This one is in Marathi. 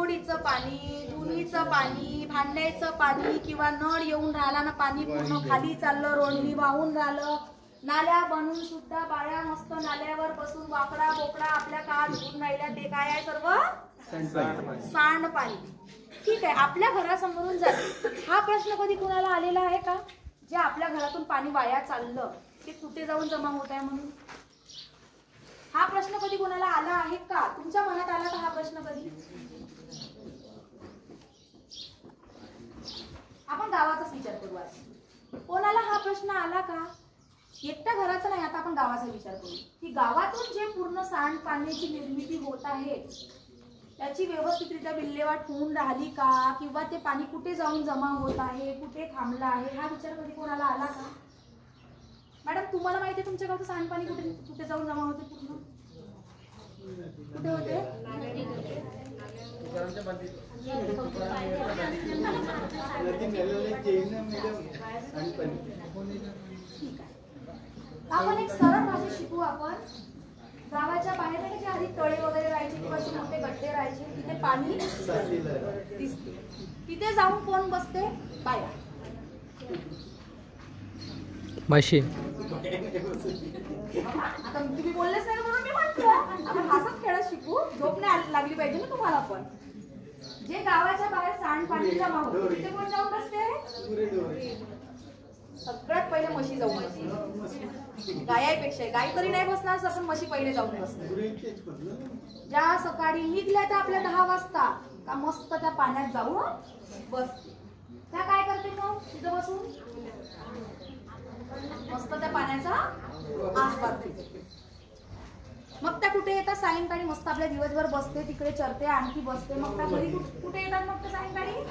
आंघोळीचं पाणी, धुणीचं पाणी, भांड्याचं पाणी किंवा नळ येऊन राहिला ना, पाणी पूर्ण खाली चाललं, रोडनी वाहून राहिलं, नाल्या बनून सुद्धा बाया मस्त नाल्यावर बसून वाकडा बोकडा आपल्या का धुवून राहिल्या, ते काय आहे सर्व सांडपाणी. ठीक आहे, आपल्या घरासमोरून जाते. हा प्रश्न कधी कुणाला आलेला आहे का, जे आपल्या घरातून पाणी वाया चाललं ते कुठे जाऊन जमा होत आहे म्हणून? हा प्रश्न कधी कोणाला आला आहे का? तुमच्या मनात आला का हा प्रश्न कधी? आपण गावाचाच विचार करू आज. कोणाला हा प्रश्न आला का? एकट्या घराचा नाही, आता आपण गावाचा विचार करू की गावातून जे पूर्ण सांडपाण्याची निर्मिती होत आहे त्याची व्यवस्थितरित्या विल्हेवाट होऊन राहिली का, किंवा ते पाणी कुठे जाऊन जमा होत आहे, कुठे थांबलं आहे, हा विचार कधी कोणाला आला का? मॅडम, तुम्हाला माहिती आहे तुमच्या गावचं सांडपाणी कुठे कुठे जाऊन जमा होते? पूर्ण कुठे होते? ठीक आहे, आपण एक सरळ भाषेत शिकू. आपण गावाच्या बाहेर नाही जे आधी तळे वगैरे राहायचे किंवा मोठे गड्डे राहायचे, तिथे पाणी दिसते, तिथे जाऊन कोण बसते? बाया, म्हशी. आता तुम्ही बोललेच नाही म्हणून मी म्हणतो, आपण हसत खेळत शिकू, झोप नाही लागली पाहिजे ना तुम्हाला. पण जे गावाच्या बाहेर सांडपाणी जमा होतं तिथे कोण जाऊन बसते? सगळ्यात पहिले म्हशी जाऊन बसते. गायापेक्षा गाय तरी नाही बसणार, पण म्हशी पहिले जाऊन बसते. ज्या सकाळी निघल्या त्या आपल्या 10 वाजता का मस्त त्या पाण्यात जाऊन बसते. त्या काय करते मग तिथं बसून? मस्त त्या पाण्याचा आस्वाद घेते. मग त्या कुठे येतात? सायंकाळी मस्त आपल्या दिवसभर बसते तिकडे, चरते, आणखी बसते. मग त्या घरी कुठे येतात? मग त्या सायंकाळी